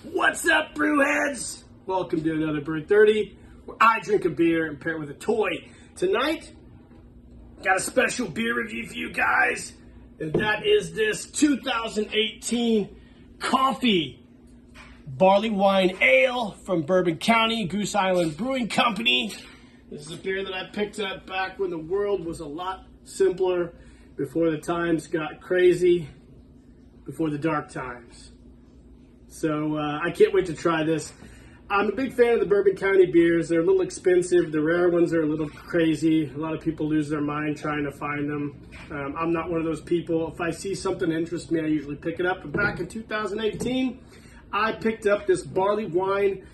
What's up, brewheads? Welcome to another Brew 30, where I drink a beer and pair it with a toy. Tonight, got a special beer review for you guys, and that is this 2018 Coffee Barleywine Ale from Bourbon County, Goose Island Brewing Company. This is a beer that I picked up back when the world was a lot simpler, before the times got crazy, before the dark times. So I can't wait to try this. I'm a big fan of the Bourbon County beers. They're a little expensive. The rare ones are a little crazy. A lot of people lose their mind trying to find them. I'm not one of those people. If I see something that interests me, I usually pick it up. But back in 2018, I picked up this barley wine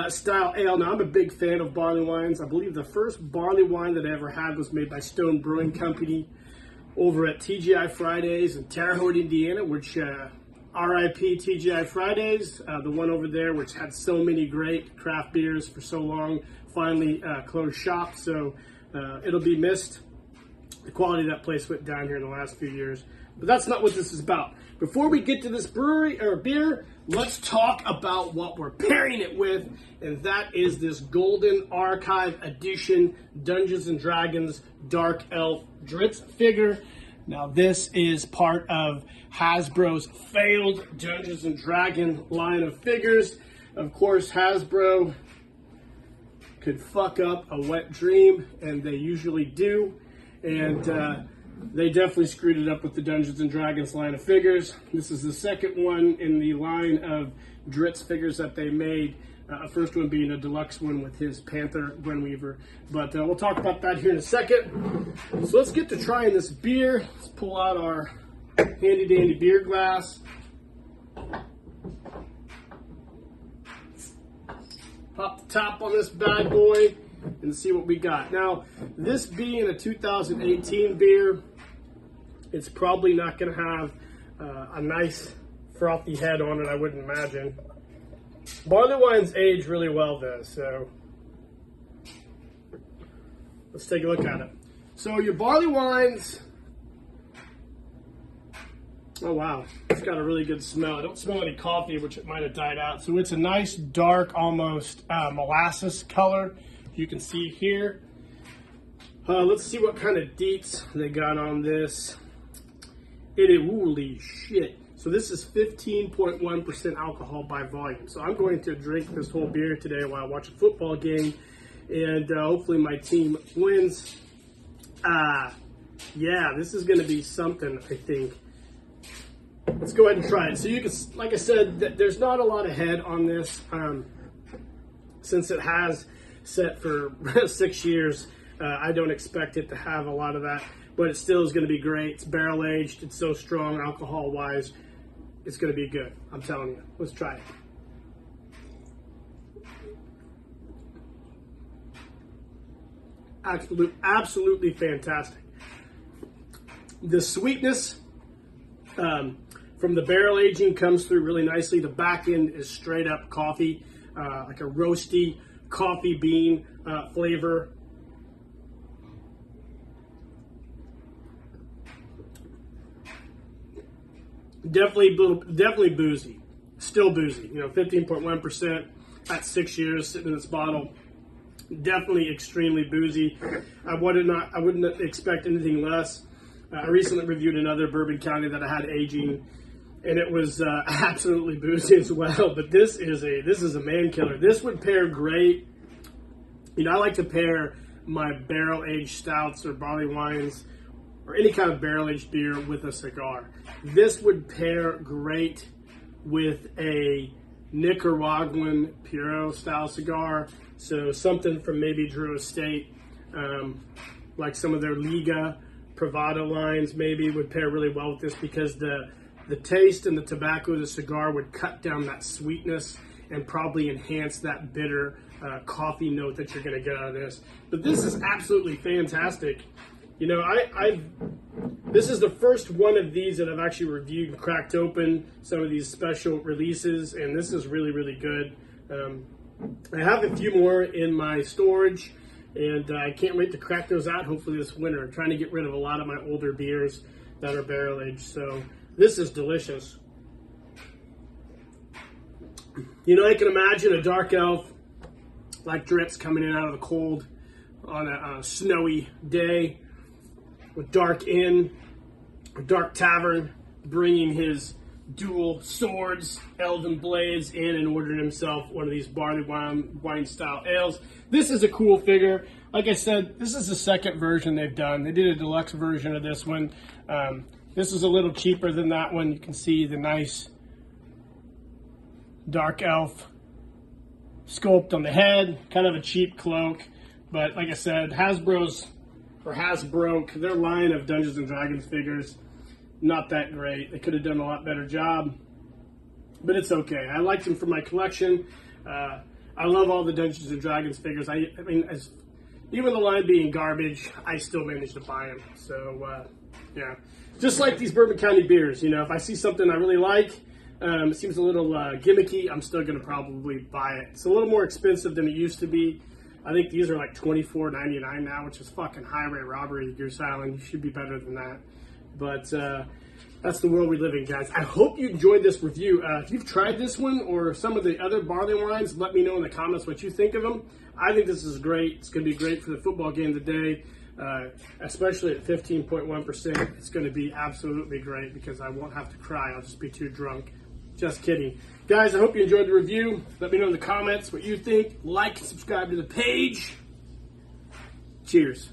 style ale. Now, I'm a big fan of barley wines. I believe the first barley wine that I ever had was made by Stone Brewing Company over at TGI Fridays in Terre Haute, Indiana, which RIP TGI Fridays, the one over there, which had so many great craft beers for so long, finally closed shop, so it'll be missed. The quality of that place went down here in the last few years, but that's not what this is about. Before we get to this brewery or beer, let's talk about what we're pairing it with, and that is this Golden Archive Edition Dungeons & Dragons Dark Elf Dritz figure. Now, this is part of Hasbro's failed Dungeons & Dragons line of figures. Of course, Hasbro could fuck up a wet dream, and they usually do. And they definitely screwed it up with the Dungeons & Dragons line of figures. This is the second one in the line of Dritz figures that they made. First one being a deluxe one with his Panther Gwenweaver. But we'll talk about that here in a second. So let's get to trying this beer. Let's pull out our handy dandy beer glass. Pop the top on this bad boy and see what we got. Now, this being a 2018 beer, it's probably not going to have a nice frothy head on it, I wouldn't imagine. Barley wines age really well though, so let's take a look at it. So your barley wines, oh wow, it's got a really good smell. I don't smell any coffee, which it might have died out. So it's a nice dark, almost molasses color. You can see here. Let's see what kind of deets they got on this. Holy shit. So this is 15.1% alcohol by volume. So I'm going to drink this whole beer today while I watch a football game, and hopefully my team wins. Yeah, this is going to be something, I think. Let's go ahead and try it. So you can, like I said, there's not a lot of head on this, since it has set for 6 years. I don't expect it to have a lot of that, but it still is going to be great. It's barrel aged. It's so strong alcohol-wise. It's going to be good. I'm telling you. Let's try it. Absolutely fantastic. The sweetness from the barrel aging comes through really nicely. The back end is straight up coffee, like a roasty coffee bean flavor. Definitely boozy. Still boozy. 15.1% at 6 years sitting in this bottle. Definitely extremely boozy. I wouldn't expect anything less. I recently reviewed another Bourbon County that I had aging, and it was absolutely boozy as well. But this is a man killer. This would pair great. I like to pair my barrel aged stouts or barley wines or any kind of barrel-aged beer with a cigar. This would pair great with a Nicaraguan Puro-style cigar. So something from maybe Drew Estate, like some of their Liga, Privado lines maybe would pair really well with this, because the taste and the tobacco of the cigar would cut down that sweetness and probably enhance that bitter coffee note that you're going to get out of this. But this is absolutely fantastic. This is the first one of these that I've actually reviewed and cracked open, some of these special releases, and this is really, really good. I have a few more in my storage, and I can't wait to crack those out hopefully this winter. I'm trying to get rid of a lot of my older beers that are barrel aged, so this is delicious. You know, I can imagine a dark elf like Dritz coming in out of the cold on a snowy day with Dark Inn, or Dark Tavern, bringing his dual swords, elven blades in, and ordering himself one of these Barleywine style ales. This is a cool figure. Like I said, this is the second version they've done. They did a deluxe version of this one. This is a little cheaper than that one. You can see the nice dark elf sculpt on the head, kind of a cheap cloak. But like I said, Hasbro, their line of Dungeons and Dragons figures, not that great. They could have done a lot better job, but it's okay. I like them for my collection. I love all the Dungeons and Dragons figures. I mean, even the line being garbage, I still managed to buy them. So, yeah. Just like these Bourbon County beers, you know, if I see something I really like, it seems a little gimmicky, I'm still going to probably buy it. It's a little more expensive than it used to be. I think these are like $24.99 now, which is fucking highway robbery at Goose Island. You should be better than that. But that's the world we live in, guys. I hope you enjoyed this review. If you've tried this one or some of the other Barleywines, let me know in the comments what you think of them. I think this is great. It's going to be great for the football game today, especially at 15.1%. It's going to be absolutely great because I won't have to cry. I'll just be too drunk. Just kidding. Guys, I hope you enjoyed the review. Let me know in the comments what you think. Like and subscribe to the page. Cheers.